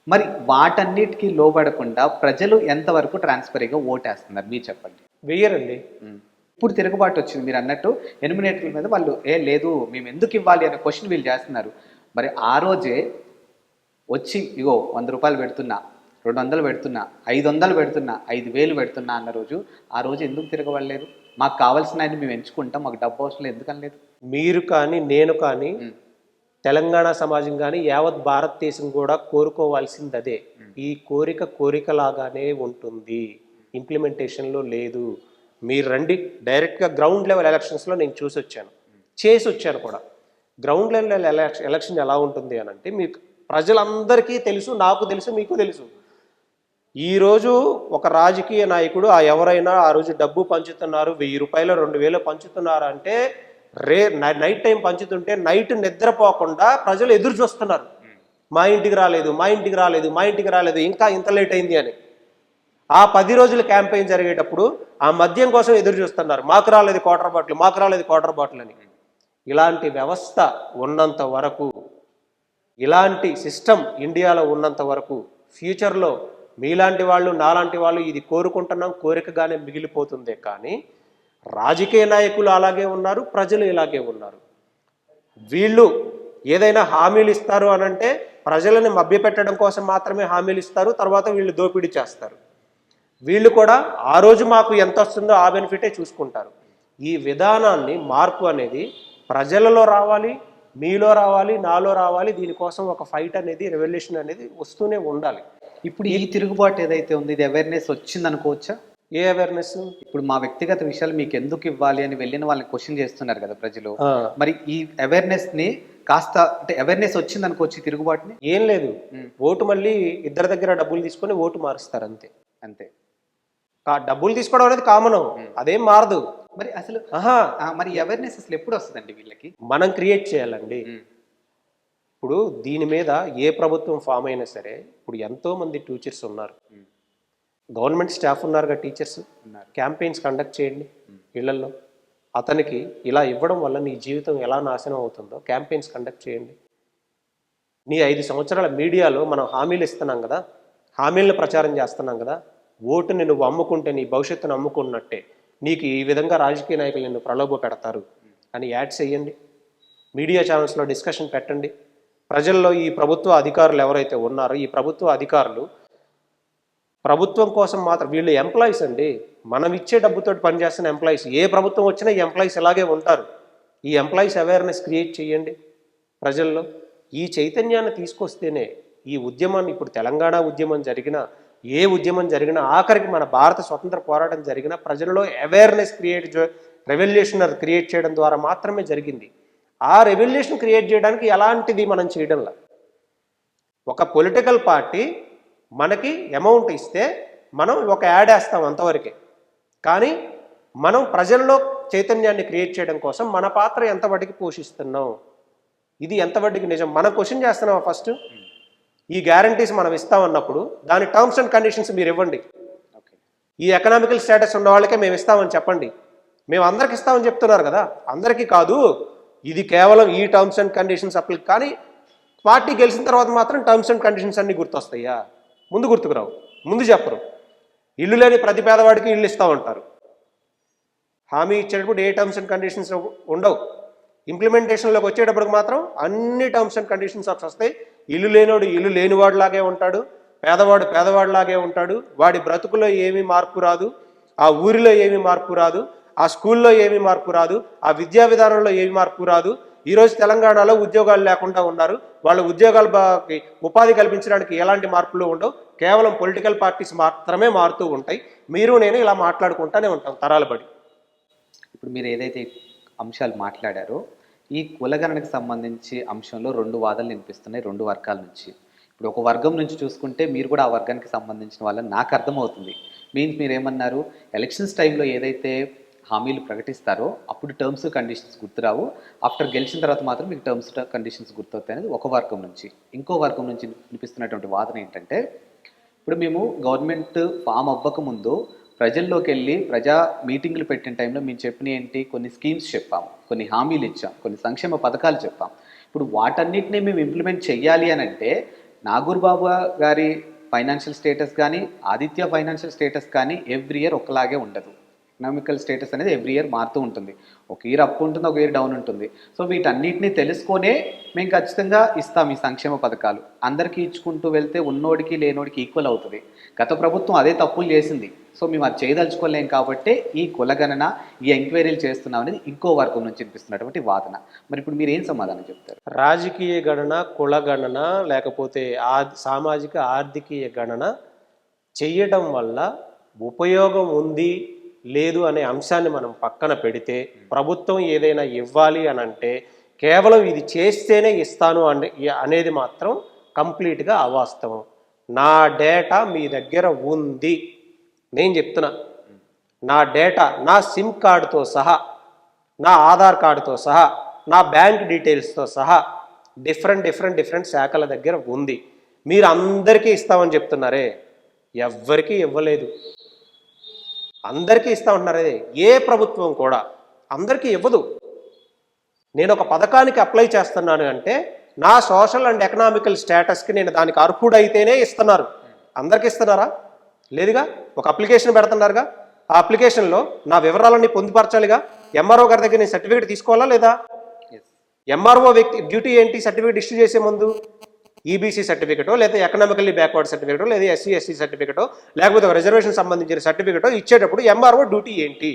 మరి వాటన్నిటికీ లోబడకుండా ప్రజలు ఎంతవరకు ట్రాన్స్పరెంట్గా ఓటేస్తున్నారు మీరు చెప్పండి. వెయ్యరండి. ఇప్పుడు తిరుగుబాటు వచ్చింది. మీరు అన్నట్టు ఎనిమినేటర్ల మీద వాళ్ళు లేదు మేము ఎందుకు ఇవ్వాలి అనే క్వశ్చన్ వీళ్ళు చేస్తున్నారు. మరి ఆ రోజే వచ్చి ఇగో 100 రూపాయలు పెడుతున్నా, 200 పెడుతున్నా, 500 పెడుతున్నా, 5000 పెడుతున్నా అన్న రోజు ఆ రోజు ఎందుకు తిరగబడలేదు? మాకు కావాల్సిన ఆయన మేము ఎంచుకుంటాం, మాకు డబ్బు అవసరం లేదు ఎందుకనలేదు? మీరు కానీ నేను కానీ తెలంగాణ సమాజం కానీ యావత్ భారతదేశం కూడా కోరుకోవాల్సింది అదే. ఈ కోరికలాగానే ఉంటుంది, ఇంప్లిమెంటేషన్లో లేదు. మీరు రండి డైరెక్ట్గా గ్రౌండ్ లెవెల్ ఎలక్షన్స్లో నేను చేసి వచ్చాను కూడా. గ్రౌండ్ లెవెల్ ఎలక్షన్ ఎలా ఉంటుంది అని అంటే మీకు ప్రజలందరికీ తెలుసు, నాకు తెలుసు, మీకు తెలుసు. ఈరోజు ఒక రాజకీయ నాయకుడు ఎవరైనా ఆ రోజు డబ్బు పంచుతున్నారు, 1000 రూపాయలు 2000 పంచుతున్నారు అంటే నైట్ టైం పంచుతుంటే నైట్ నిద్రపోకుండా ప్రజలు ఎదురు చూస్తున్నారు. మా ఇంటికి రాలేదు, మా ఇంటికి రాలేదు, మా ఇంటికి రాలేదు, ఇంకా ఇంత లేట్ అయింది అని. ఆ 10 రోజుల క్యాంపెయిన్ జరిగేటప్పుడు ఆ మద్యం కోసం ఎదురు చూస్తున్నారు, మాకు రాలేదు క్వార్టర్ బాటిల్, మాకు రాలేదు క్వార్టర్ బాటిల్ అని. ఇలాంటి వ్యవస్థ ఉన్నంత వరకు, ఇలాంటి సిస్టమ్ ఇండియాలో ఉన్నంత వరకు ఫ్యూచర్లో మీలాంటి వాళ్ళు నాలాంటి వాళ్ళు ఇది కోరుకుంటున్నాం కోరికగానే మిగిలిపోతుందే కానీ రాజకీయ నాయకులు అలాగే ఉన్నారు, ప్రజలు ఇలాగే ఉన్నారు. వీళ్ళు ఏదైనా హామీలు ఇస్తారు అనంటే ప్రజలని మభ్యపెట్టడం కోసం మాత్రమే హామీలు ఇస్తారు, తర్వాత వీళ్ళు దోపిడీ చేస్తారు. వీళ్ళు కూడా ఆ రోజు మాకు ఎంత వస్తుందో ఆ బెనిఫిటే చూసుకుంటారు. ఈ విధానాన్ని మార్పు అనేది ప్రజలలో రావాలి, మీలో రావాలి, నాలో రావాలి. దీనికోసం ఒక ఫైట్ అనేది, రెవల్యూషన్ అనేది వస్తూనే ఉండాలి. ఇప్పుడు ఈ తిరుగుబాటు ఏదైతే ఉంది ఇది అవేర్నెస్ వచ్చింది అనుకోవచ్చా? A awareness? ఇప్పుడు మా వ్యక్తిగత విషయాలు మీకు ఎందుకు ఇవ్వాలి అని వెళ్ళిన వాళ్ళని క్వశ్చన్ చేస్తున్నారు కదా ప్రజలు. మరి ఈ అవేర్నెస్ ని కాస్త అంటే అవేర్నెస్ వచ్చింది అనుకోవచ్చు తిరుగుబాటుని? ఏం లేదు, ఓటు మళ్ళీ ఇద్దరి దగ్గర డబ్బులు తీసుకొని ఓటు మారుస్తారు అంతే. అంతే. డబ్బులు తీసుకోవడం అనేది కామన్, అదేం మారదు. మరి అసలు మరి అవేర్నెస్ అసలు ఎప్పుడు వస్తుందండి వీళ్ళకి? మనం క్రియేట్ చేయాలండి. ఇప్పుడు దీని మీద ఏ ప్రభుత్వం ఫామ్ అయినా సరే, ఇప్పుడు ఎంతోమంది టీచర్స్ ఉన్నారు, గవర్నమెంట్ స్టాఫ్ ఉన్నారుగా, టీచర్స్ ఉన్నారు. క్యాంపెయిన్స్ కండక్ట్ చేయండి ఇళ్లలో. అతనికి ఇలా ఇవ్వడం వల్ల నీ జీవితం ఎలా నాశనం అవుతుందో క్యాంపెయిన్స్ కండక్ట్ చేయండి. నీ 5 సంవత్సరాల మీడియాలో మనం హామీలు ఇస్తున్నాం కదా, హామీలను ప్రచారం చేస్తున్నాం కదా, ఓటుని నువ్వు అమ్ముకుంటే నీ భవిష్యత్తును అమ్ముకున్నట్టే, నీకు ఈ విధంగా రాజకీయ నాయకులు నిన్ను ప్రలోభ పెడతారు అని యాడ్స్ వేయండి. మీడియా ఛానల్స్లో డిస్కషన్ పెట్టండి. ప్రజల్లో ఈ ప్రభుత్వ అధికారులు ఎవరైతే ఉన్నారో ఈ ప్రభుత్వ అధికారులు ప్రభుత్వం కోసం మాత్రం, వీళ్ళు ఎంప్లాయీస్ అండి, మనం ఇచ్చే డబ్బుతో పనిచేస్తున్న ఎంప్లాయీస్. ఏ ప్రభుత్వం వచ్చినా ఈ ఎంప్లాయీస్ ఇలాగే ఉంటారు. ఈ ఎంప్లాయీస్ అవేర్నెస్ క్రియేట్ చేయండి ప్రజల్లో. ఈ చైతన్యాన్ని తీసుకొస్తేనే ఈ ఉద్యమాన్ని, ఇప్పుడు తెలంగాణ ఉద్యమం జరిగినా, ఏ ఉద్యమం జరిగినా, ఆఖరికి మన భారత స్వతంత్ర పోరాటం జరిగినా ప్రజల్లో అవేర్నెస్ రెవల్యూషన్ క్రియేట్ చేయడం ద్వారా మాత్రమే జరిగింది. ఆ రెవల్యూషన్ క్రియేట్ చేయడానికి ఎలాంటిది మనం చేయడంలా. ఒక పొలిటికల్ పార్టీ మనకి అమౌంట్ ఇస్తే మనం ఒక యాడ్ వేస్తాం అంతవరకే. కానీ మనం ప్రజల్లో చైతన్యాన్ని క్రియేట్ చేయడం కోసం మన పాత్ర ఎంతవరకు పోషిస్తున్నాం, ఇది ఎంతవరకు నిజం, మనం క్వశ్చన్ చేస్తున్నాం ఫస్ట్. ఈ గ్యారంటీస్ మనం ఇస్తామన్నప్పుడు దాని టర్మ్స్ అండ్ కండిషన్స్ మీరు ఇవ్వండి. ఈ ఎకనామికల్ స్టేటస్ ఉన్న వాళ్ళకే మేము ఇస్తామని చెప్పండి. మేము అందరికి ఇస్తామని చెప్తున్నారు కదా, అందరికీ కాదు, ఇది కేవలం ఈ టర్మ్స్ అండ్ కండిషన్స్ అప్లై. కానీ పార్టీ గెలిచిన తర్వాత మాత్రం టర్మ్స్ అండ్ కండిషన్స్ అన్నీ గుర్తొస్తాయా? ముందు గుర్తుకురావు, ముందు చెప్పరు. ఇల్లు లేని ప్రతి పేదవాడికి ఇల్లు ఇస్తామంటారు. హామీ ఇచ్చేటప్పుడు ఏ టర్మ్స్ అండ్ కండిషన్స్ ఉండవు. ఇంప్లిమెంటేషన్లోకి వచ్చేటప్పటికి మాత్రం అన్ని టర్మ్స్ అండ్ కండిషన్స్ వస్తాయి. ఇల్లు లేనివాడు ఇల్లు లేనివాడిలాగే ఉంటాడు, పేదవాడు పేదవాడిలాగే ఉంటాడు, వాడి బ్రతుకులో ఏమీ మార్పు రాదు, ఆ ఊరిలో ఏమీ మార్పు రాదు, ఆ స్కూల్లో ఏమీ మార్పు రాదు, ఆ విద్యా విధానంలో ఏమీ మార్పు రాదు. ఈరోజు తెలంగాణలో ఉద్యోగాలు లేకుండా ఉన్నారు, వాళ్ళ ఉపాధి కల్పించడానికి ఎలాంటి మార్పులు ఉండవు, కేవలం పొలిటికల్ పార్టీస్ మాత్రమే మారుతూ ఉంటాయి. మీరు నేను ఇలా మాట్లాడుకుంటూనే ఉంటాం తరాల బడి. ఇప్పుడు మీరు ఏదైతే అంశాలు మాట్లాడారో ఈ కులగణనకు సంబంధించి అంశంలో రెండు వాదనలు వినిపిస్తున్నాయి రెండు వర్గాల నుంచి. ఇప్పుడు ఒక వర్గం నుంచి చూసుకుంటే మీరు కూడా ఆ వర్గానికి సంబంధించిన వాళ్ళని నాకు అర్థమవుతుంది. మీరు ఏమన్నారు, ఎలక్షన్స్ టైంలో ఏదైతే హామీలు ప్రకటిస్తారో అప్పుడు టర్మ్స్ కండిషన్స్ గుర్తురావు, ఆఫ్టర్ గెలిచిన తర్వాత మాత్రం మీకు టర్మ్స్ కండిషన్స్ గుర్తవుతాయి అనేది ఒక వర్గం నుంచి. ఇంకో వర్గం నుంచి వినిపిస్తున్నటువంటి వాదన ఏంటంటే, ఇప్పుడు మేము గవర్నమెంట్ ఫామ్ అవ్వక ముందు ప్రజల్లోకి వెళ్ళి ప్రజా మీటింగ్లు పెట్టిన టైంలో మేము చెప్పిన ఏంటి, కొన్ని స్కీమ్స్ చెప్పాం, కొన్ని హామీలు ఇచ్చాం, కొన్ని సంక్షేమ పథకాలు చెప్పాం. ఇప్పుడు వాటన్నిటిని మేము ఇంప్లిమెంట్ చెయ్యాలి అని అంటే నాగూర్ బాబు గారి ఫైనాన్షియల్ స్టేటస్ కానీ ఆదిత్య ఫైనాన్షియల్ స్టేటస్ కానీ ఎవ్రీ ఇయర్ ఒకలాగే ఉండదు. ఎకనామికల్ స్టేటస్ అనేది ఎవ్రీ ఇయర్ మారుతూ ఉంటుంది. ఒక ఇయర్ అప్ ఉంటుంది, ఒక ఇయర్ డౌన్ ఉంటుంది. సో వీటన్నిటిని తెలుసుకొనే మేము ఖచ్చితంగా ఇస్తాం ఈ సంక్షేమ పథకాలు. అందరికీ ఇచ్చుకుంటూ వెళ్తే ఉన్నోడికి లేనోడికి ఈక్వల్ అవుతుంది. గత ప్రభుత్వం అదే తప్పులు చేసింది. సో మేము అది చేయదలుచుకోలేం కాబట్టి ఈ కులగణన, ఈ ఎంక్వైరీలు చేస్తున్నాం అనేది ఇంకో వర్గం నుంచి వినిపిస్తున్నటువంటి వాదన. మరి ఇప్పుడు మీరు ఏం సమాధానం చెప్తారు? రాజకీయ గణన, కుల గణన, లేకపోతే సామాజిక ఆర్థికీయ గణన చెయ్యడం వల్ల ఉపయోగం ఉంది లేదు అనే అంశాన్ని మనం పక్కన పెడితే, ప్రభుత్వం ఏదైనా ఇవ్వాలి అని అంటే కేవలం ఇది చేస్తేనే ఇస్తాను అనేది మాత్రం కంప్లీట్గా అవాస్తవం. నా డేటా మీ దగ్గర ఉంది, నేను చెప్తున్నా, నా డేటా నా సిమ్ కార్డుతో సహా, నా ఆధార్ కార్డుతో సహా, నా బ్యాంక్ డీటెయిల్స్తో సహా డిఫరెంట్ శాఖల దగ్గర ఉంది. మీరు అందరికీ ఇస్తామని చెప్తున్నారే, ఎవ్వరికీ ఇవ్వలేదు. అందరికీ ఇస్తా ఉంటున్నారే, ఏ ప్రభుత్వం కూడా అందరికీ ఇవ్వదు. నేను ఒక పథకానికి అప్లై చేస్తున్నాను అంటే నా సోషల్ అండ్ ఎకనామికల్ స్టేటస్కి నేను దానికి అర్హుడైతేనే ఇస్తున్నారు. అందరికీ ఇస్తున్నారా? లేదుగా. ఒక అప్లికేషన్ పెడుతున్నారుగా, ఆ అప్లికేషన్లో నా వివరాలన్నీ పొందుపరచాలిగా. ఎంఆర్ఓ గారి దగ్గర నేను సర్టిఫికేట్ తీసుకోవాలా లేదా? ఎంఆర్ఓ వ్యక్తి డ్యూటీ ఏంటి? సర్టిఫికేట్ ఇష్యూ చేసే ముందు ఈబీసీ సర్టిఫికేటో, లేదా ఎకనామికల్లీ బ్యాక్వర్డ్ సర్టిఫికేటో, లేదా ఎస్సీ సర్టిఫికేటో, లేకపోతే ఒక రిజర్వేషన్ సంబంధించిన సర్టిఫికేటో ఇచ్చేటప్పుడు ఎంఆర్ఓ డ్యూటీ ఏంటి?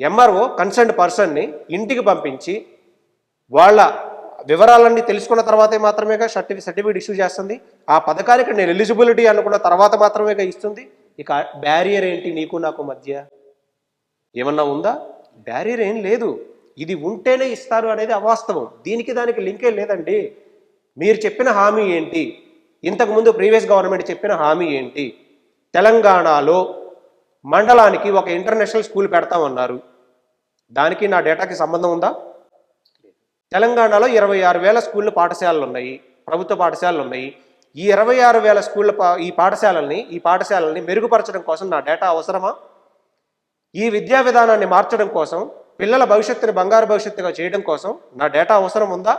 ఎంఆర్ఓ కన్సర్న్డ్ పర్సన్ని ఇంటికి పంపించి వాళ్ళ వివరాలన్నీ తెలుసుకున్న తర్వాతే మాత్రమేగా సర్టిఫికేట్ ఇష్యూ చేస్తుంది. ఆ పథకానికి నేను ఎలిజిబిలిటీ అనుకున్న తర్వాత మాత్రమేగా ఇస్తుంది. ఇక బ్యారియర్ ఏంటి నీకు నాకు మధ్య? ఏమన్నా ఉందా? బ్యారియర్ ఏం లేదు. ఇది ఉంటేనే ఇస్తారు అనేది అవాస్తవం. దీనికి దానికి లింకే లేదండి. మీరు చెప్పిన హామీ ఏంటి? ఇంతకుముందు ప్రీవియస్ గవర్నమెంట్ చెప్పిన హామీ ఏంటి? తెలంగాణలో మండలానికి ఒక ఇంటర్నేషనల్ స్కూల్ పెడతామన్నారు. దానికి నా డేటాకి సంబంధం ఉందా? తెలంగాణలో 26,000 స్కూళ్ళు పాఠశాలలు ఉన్నాయి, ప్రభుత్వ పాఠశాలలు ఉన్నాయి. ఈ 26,000 స్కూళ్ళ ఈ పాఠశాలల్ని మెరుగుపరచడం కోసం నా డేటా అవసరమా? ఈ విద్యా విధానాన్ని మార్చడం కోసం, పిల్లల భవిష్యత్తుని బంగారు భవిష్యత్తుగా చేయడం కోసం నా డేటా అవసరం ఉందా?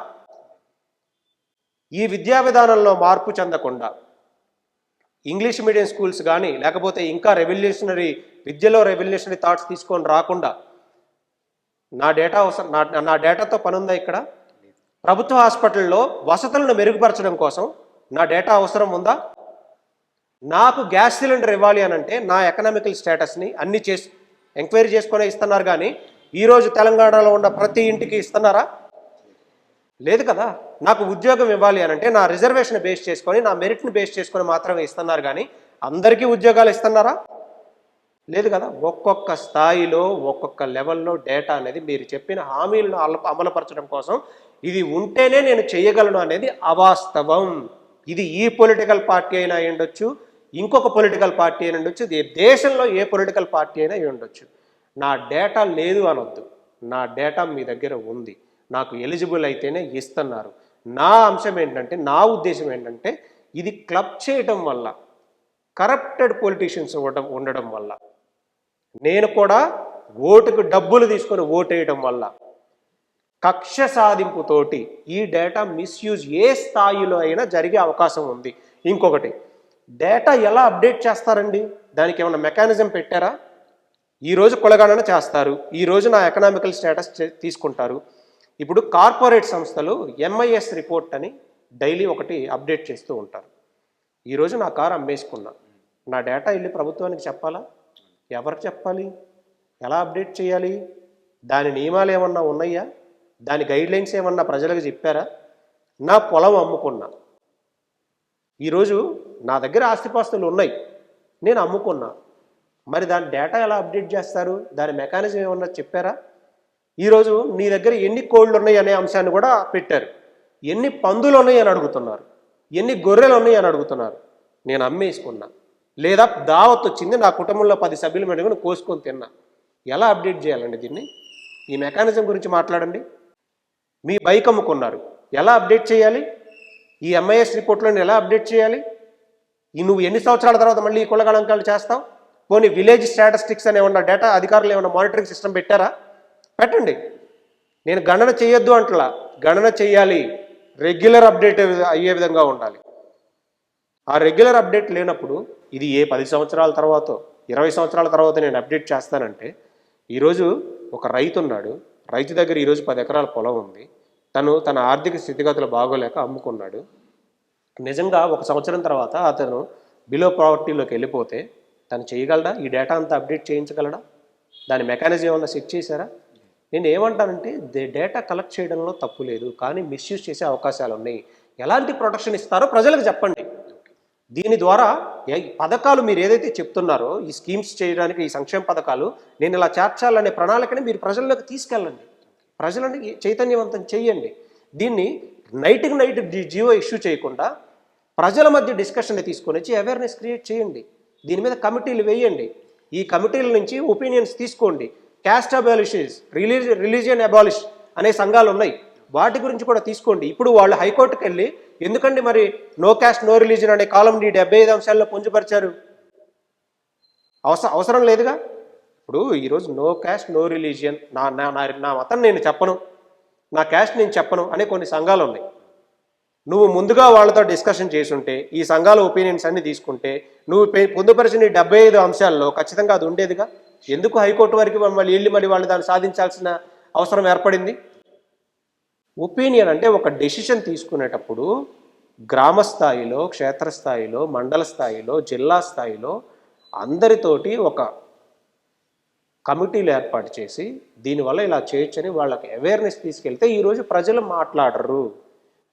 ఈ విద్యా విధానంలో మార్పు చెందకుండా ఇంగ్లీష్ మీడియం స్కూల్స్ కానీ, లేకపోతే ఇంకా విద్యలో రెవల్యూషనరీ థాట్స్ తీసుకొని రాకుండా నా డేటా అవసరం, నా డేటాతో పనుందా? ఇక్కడ ప్రభుత్వ హాస్పిటల్లో వసతులను మెరుగుపరచడం కోసం నా డేటా అవసరం ఉందా? నాకు గ్యాస్ సిలిండర్ ఇవ్వాలి అని అంటే నా ఎకనామికల్ స్టేటస్ని అన్ని ఎంక్వైరీ చేసుకునే ఇస్తున్నారు. కానీ ఈరోజు తెలంగాణలో ఉన్న ప్రతి ఇంటికి ఇస్తున్నారా? లేదు కదా. నాకు ఉద్యోగం ఇవ్వాలి అని అంటే నా రిజర్వేషన్ బేస్ చేసుకొని, నా మెరిట్ని బేస్ చేసుకొని మాత్రమే ఇస్తున్నారు. కానీ అందరికీ ఉద్యోగాలు ఇస్తున్నారా? లేదు కదా. ఒక్కొక్క స్థాయిలో ఒక్కొక్క లెవెల్లో డేటా అనేది మీరు చెప్పిన హామీలను అమలుపరచడం కోసం ఇది ఉంటేనే నేను చేయగలను అనేది అవాస్తవం. ఇది ఈ పొలిటికల్ పార్టీ అయినా ఉండొచ్చు, ఇంకొక పొలిటికల్ పార్టీ అయినా ఉండొచ్చు, దేశంలో ఏ పొలిటికల్ పార్టీ అయినా అయి ఉండొచ్చు. నా డేటా లేదు అనొద్దు. నా డేటా మీ దగ్గర ఉంది, నాకు ఎలిజిబుల్ అయితేనే ఇస్తున్నారు. నా అంశం ఏంటంటే, నా ఉద్దేశం ఏంటంటే, ఇది క్లబ్ చేయడం వల్ల, కరప్టెడ్ పొలిటీషియన్స్ ఉండడం వల్ల, నేను కూడా ఓటుకు డబ్బులు తీసుకొని ఓటేయడం వల్ల, కక్ష సాధింపుతోటి ఈ డేటా మిస్యూజ్ ఏ స్థాయిలో అయినా జరిగే అవకాశం ఉంది. ఇంకొకటి, డేటా ఎలా అప్డేట్ చేస్తారండి? దానికి ఏమైనా మెకానిజం పెట్టారా? ఈరోజు కులగణన చేస్తారు, ఈరోజు నా ఎకనామికల్ స్టేటస్ తీసుకుంటారు. ఇప్పుడు కార్పొరేట్ సంస్థలు ఎంఐఎస్ రిపోర్ట్ అని డైలీ ఒకటి అప్డేట్ చేస్తూ ఉంటారు. ఈరోజు నా కారు అమ్మేసుకున్నా, నా డేటా వెళ్ళి ప్రభుత్వానికి చెప్పాలా? ఎవరికి చెప్పాలి? ఎలా అప్డేట్ చేయాలి? దాని నియమాలు ఏమన్నా ఉన్నాయా? దాని గైడ్లైన్స్ ఏమన్నా ప్రజలకు చెప్పారా? నా పొలం అమ్ముకున్నా, ఈరోజు నా దగ్గర ఆస్తిపాస్తులు ఉన్నాయి, నేను అమ్ముకున్నా, మరి దాని డేటా ఎలా అప్డేట్ చేస్తారు? దాని మెకానిజం ఏమన్నా చెప్పారా? ఈరోజు నీ దగ్గర ఎన్ని కోళ్ళు ఉన్నాయి అనే అంశాన్ని కూడా పెట్టారు. ఎన్ని పందులు ఉన్నాయి అని అడుగుతున్నారు, ఎన్ని గొర్రెలు ఉన్నాయి అని అడుగుతున్నారు. నేను అమ్మేసుకున్నా, లేదా దావత్ వచ్చింది, నా కుటుంబంలో 10 సభ్యులు మెడుగును కోసుకొని తిన్నా. ఎలా అప్డేట్ చేయాలండి దీన్ని? ఈ మెకానిజం గురించి మాట్లాడండి. మీ బైక్ అమ్ముకున్నారు, ఎలా అప్డేట్ చేయాలి? ఈ ఎంఐఎస్ రిపోర్ట్లో ఎలా అప్డేట్ చేయాలి? నువ్వు ఎన్ని సంవత్సరాల తర్వాత మళ్ళీ ఈ కులగణాంకాలు చేస్తావు? పోనీ విలేజ్ స్టాటిస్టిక్స్ అనే ఉన్న డేటా అధికారులు ఏమన్నా మానిటరింగ్ సిస్టమ్ పెట్టారా? పెట్టండి. నేను గణన చేయొద్దు అంటలా, గణన చేయాలి, రెగ్యులర్ అప్డేట్ అయ్యే విధంగా ఉండాలి. ఆ రెగ్యులర్ అప్డేట్ లేనప్పుడు ఇది ఏ 10 సంవత్సరాల తర్వాత 20 సంవత్సరాల తర్వాత నేను అప్డేట్ చేస్తానంటే, ఈరోజు ఒక రైతు ఉన్నాడు, రైతు దగ్గర ఈరోజు 10 ఎకరాల పొలం ఉంది, తన ఆర్థిక స్థితిగతులు బాగోలేక అమ్ముకున్నాడు. నిజంగా 1 సంవత్సరం తర్వాత అతను బిలో ప్రావర్టీలోకి వెళ్ళిపోతే తను చేయగలడా? ఈ డేటా అంతా అప్డేట్ చేయించగలడా? దాని మెకానిజం ఏమన్నా సెట్ చేశారా? నేను ఏమంటానంటే, డేటా కలెక్ట్ చేయడంలో తప్పు లేదు, కానీ మిస్యూజ్ చేసే అవకాశాలు ఉన్నాయి. ఎలాంటి ప్రొటెక్షన్ ఇస్తారో ప్రజలకు చెప్పండి. దీని ద్వారా పథకాలు మీరు ఏదైతే చెప్తున్నారో, ఈ స్కీమ్స్ చేయడానికి, ఈ సంక్షేమ పథకాలు నేను ఇలా చేర్చాలనే ప్రణాళికని మీరు ప్రజల్లోకి తీసుకెళ్ళండి, ప్రజలని చైతన్యవంతం చేయండి. దీన్ని నైట్కి నైట్ జియో ఇష్యూ చేయకుండా ప్రజల మధ్య డిస్కషన్ తీసుకొని వచ్చి అవేర్నెస్ క్రియేట్ చేయండి. దీని మీద కమిటీలు వేయండి, ఈ కమిటీల నుంచి ఒపీనియన్స్ తీసుకోండి. క్యాస్ట్ అబాలిషన్స్, రిలీజియన్ అబాలిష్ అనే సంఘాలు ఉన్నాయి, వాటి గురించి కూడా తీసుకోండి. ఇప్పుడు వాళ్ళు హైకోర్టుకు వెళ్ళి ఎందుకండి మరి నో క్యాస్ట్ నో రిలీజియన్ అనే కాలంని 75 అంశాల్లో పొందుపరిచారు? అవసరం లేదుగా. ఇప్పుడు ఈరోజు నో క్యాస్ట్ నో రిలీజియన్, నా మతం నేను చెప్పను, నా క్యాస్ట్ నేను చెప్పను అనే కొన్ని సంఘాలు ఉన్నాయి. నువ్వు ముందుగా వాళ్ళతో డిస్కషన్ చేసుంటే, ఈ సంఘాల ఒపీనియన్స్ అన్ని తీసుకుంటే, నువ్వు పొందుపరిచిన 75 అంశాల్లో ఖచ్చితంగా అది ఉండేదిగా. ఎందుకు హైకోర్టు వరకు మళ్ళీ వాళ్ళు దాన్ని సాధించాల్సిన అవసరం ఏర్పడింది? ఒపీనియన్ అంటే ఒక డెసిషన్ తీసుకునేటప్పుడు గ్రామ స్థాయిలో, క్షేత్రస్థాయిలో, మండల స్థాయిలో, జిల్లా స్థాయిలో అందరితోటి ఒక కమిటీలు ఏర్పాటు చేసి దీనివల్ల ఇలా చేయొచ్చని వాళ్ళకి అవేర్నెస్ తీసుకెళ్తే ఈరోజు ప్రజలు మాట్లాడరు.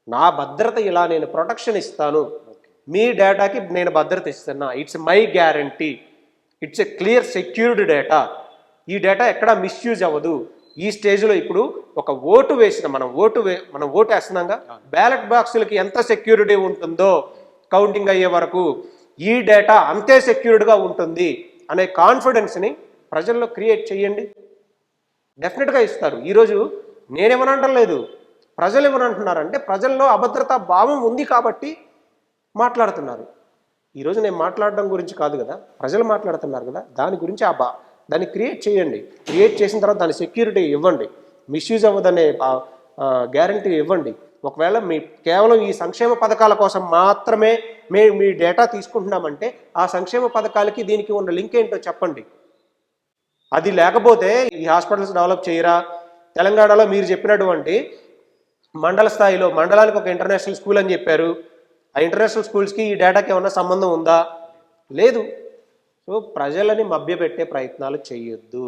నా భద్రత ఇలా, నేను ప్రొటెక్షన్ ఇస్తాను, మీ డేటాకి నేను భద్రత ఇస్తున్నా, it's my guarantee, it's a clear secured data, ఈ డేటా ఎక్కడా మిస్యూజ్ అవ్వదు. ఈ స్టేజ్లో ఇప్పుడు ఒక ఓటు వేసిన మనం ఓటు వేస్తున్నాగా, బ్యాలెట్ బాక్సులకి ఎంత సెక్యూరిటీ ఉంటుందో కౌంటింగ్ అయ్యే వరకు ఈ డేటా అంతే సెక్యూర్డ్గా ఉంటుంది అనే కాన్ఫిడెన్స్ని ప్రజల్లో క్రియేట్ చేయండి, డెఫినెట్గా ఇస్తారు. ఈరోజు నేనేమనంటం లేదు, ప్రజలు ఏమనంటున్నారంటే ప్రజల్లో అభద్రతా భావం ఉంది కాబట్టి మాట్లాడుతున్నారు. ఈరోజు నేను మాట్లాడడం గురించి కాదు కదా, ప్రజలు మాట్లాడుతున్నారు కదా, దాని గురించి దాన్ని క్రియేట్ చేయండి. క్రియేట్ చేసిన తర్వాత దాని సెక్యూరిటీ ఇవ్వండి, మిస్యూజ్ అవ్వదనే గ్యారంటీ ఇవ్వండి. ఒకవేళ కేవలం ఈ సంక్షేమ పథకాల కోసం మాత్రమే మీ డేటా తీసుకుంటున్నామంటే ఆ సంక్షేమ పథకాలకి దీనికి ఉన్న లింక్ ఏంటో చెప్పండి. అది లేకపోతే ఈ హాస్పిటల్స్ డెవలప్ చేయరా? తెలంగాణలో మీరు చెప్పినటువంటి మండల స్థాయిలో మండలానికి ఒక ఇంటర్నేషనల్ స్కూల్ అని చెప్పారు. ఆ ఇంటర్నేషనల్ స్కూల్స్కి ఈ డేటాకి ఏమన్నా సంబంధం ఉందా? లేదు. సో ప్రజలని మభ్యపెట్టే ప్రయత్నాలు చేయొద్దు.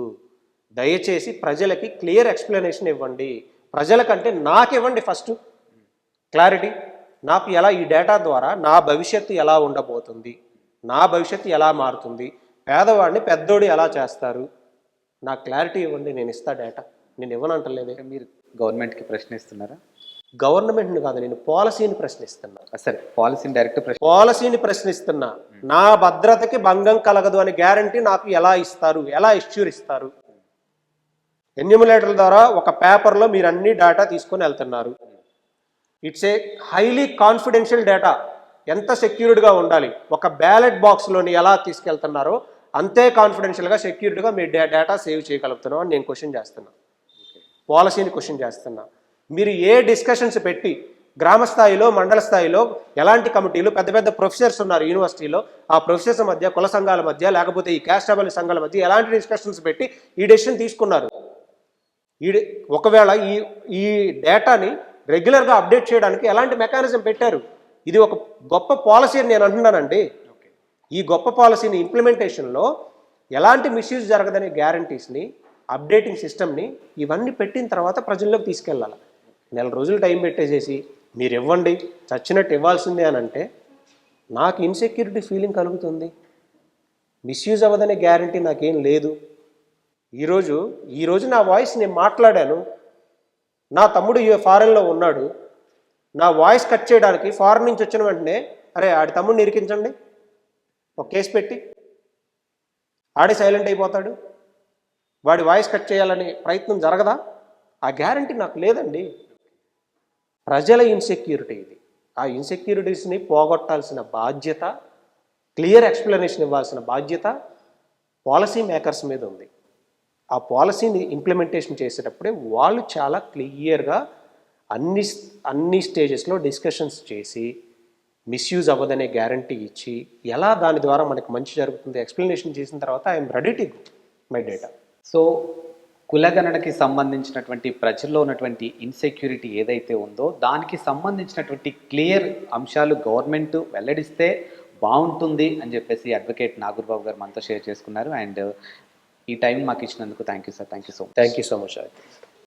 దయచేసి ప్రజలకి క్లియర్ ఎక్స్ప్లెనేషన్ ఇవ్వండి. ప్రజలకంటే నాకు ఇవ్వండి ఫస్ట్ క్లారిటీ. నాకు ఎలా ఈ డేటా ద్వారా నా భవిష్యత్తు ఎలా ఉండబోతుంది, నా భవిష్యత్తు ఎలా మారుతుంది, పేదవాడిని పెద్దోడు ఎలా చేస్తారు, నాకు క్లారిటీ ఇవ్వండి, నేను ఇస్తా డేటా. నేను ఇవ్వనంటలేదే. మీరు గవర్నమెంట్కి ప్రశ్నిస్తున్నారా? గవర్నమెంట్ని కాదు, నేను పాలసీని ప్రశ్నిస్తున్నా. సరే, పాలసీని డైరెక్ట్ ప్రశ్న. పాలసీని ప్రశ్నిస్తున్నా. నా భద్రతకి భంగం కలగదు అనే గ్యారంటీ నాకు ఎలా ఇస్తారు, ఎలా ఇష్యూర్ ఇస్తారు? ఎన్యూమిలేటర్ల ద్వారా ఒక పేపర్లో మీరు అన్ని డేటా తీసుకొని వెళ్తున్నారు. It's a highly confidential data. ఎంత సెక్యూర్డ్గా ఉండాలి? ఒక బ్యాలెట్ బాక్స్లోని ఎలా తీసుకెళ్తున్నారో అంతే కాన్ఫిడెన్షియల్గా సెక్యూర్డ్గా మీ డేటా సేవ్ చేయగలుగుతున్నాం అని నేను క్వశ్చన్ చేస్తున్నా. పాలసీని క్వశ్చన్ చేస్తున్నా. మీరు ఏ డిస్కషన్స్ పెట్టి గ్రామ స్థాయిలో, మండల స్థాయిలో ఎలాంటి కమిటీలు, పెద్ద పెద్ద ప్రొఫెసర్స్ ఉన్నారు యూనివర్సిటీలో, ఆ ప్రొఫెసర్స్ మధ్య, కుల సంఘాల మధ్య, లేకపోతే ఈ క్యాస్టబుల్ సంఘాల మధ్య ఎలాంటి డిస్కషన్స్ పెట్టి ఈ డెసిషన్ తీసుకున్నారు? ఒకవేళ ఈ డేటాని రెగ్యులర్గా అప్డేట్ చేయడానికి ఎలాంటి మెకానిజం పెట్టారు? ఇది ఒక గొప్ప పాలసీ అని నేను అంటున్నానండి. ఈ గొప్ప పాలసీని ఇంప్లిమెంటేషన్లో ఎలాంటి మిస్యూజ్ జరగదనే గ్యారంటీస్ని, అప్డేటింగ్ సిస్టమ్ని ఇవన్నీ పెట్టిన తర్వాత ప్రజల్లోకి తీసుకెళ్ళాలి. 4 రోజులు టైం పెట్టేసేసి మీరు ఇవ్వండి, చచ్చినట్టు ఇవ్వాల్సిందే అని అంటే నాకు ఇన్సెక్యూరిటీ ఫీలింగ్ కలుగుతుంది. మిస్యూజ్ అవ్వదనే గ్యారంటీ నాకేం లేదు. ఈరోజు నా వాయిస్ నేను మాట్లాడాను. నా తమ్ముడు ఫారెన్లో ఉన్నాడు. నా వాయిస్ కట్ చేయడానికి ఫారెన్ నుంచి వచ్చిన వెంటనే, అరే ఆడి తమ్ముడిని ఇరికించండి, ఒక కేసు పెట్టి, ఆడే సైలెంట్ అయిపోతాడు. వాడి వాయిస్ కట్ చేయాలనే ప్రయత్నం జరగదా? ఆ గ్యారంటీ నాకు లేదండి. ప్రజల ఇన్సెక్యూరిటీ ఇది. ఆ ఇన్సెక్యూరిటీస్ని పోగొట్టాల్సిన బాధ్యత, క్లియర్ ఎక్స్ప్లెనేషన్ ఇవ్వాల్సిన బాధ్యత పాలసీ మేకర్స్ మీద ఉంది. ఆ పాలసీని ఇంప్లిమెంటేషన్ చేసేటప్పుడే వాళ్ళు చాలా క్లియర్గా అన్ని స్టేజెస్లో డిస్కషన్స్ చేసి మిస్యూజ్ అవ్వదనే గ్యారంటీ ఇచ్చి, ఎలా దాని ద్వారా మనకు మంచి జరుగుతుంది ఎక్స్ప్లెనేషన్ చేసిన తర్వాత I'm ready to give my data. So కులగణనకి సంబంధించినటువంటి ప్రజల్లో ఉన్నటువంటి ఇన్సెక్యూరిటీ ఏదైతే ఉందో దానికి సంబంధించినటువంటి క్లియర్ అంశాలు గవర్నమెంట్ వెల్లడిస్తే బాగుంటుంది అని చెప్పేసి అడ్వకేట్ నాగూర్బాబు గారు మనతో షేర్ చేసుకున్నారు. అండ్ ఈ టైం మాకు ఇచ్చినందుకు thank you sir. Thank you so much. Thank you so much.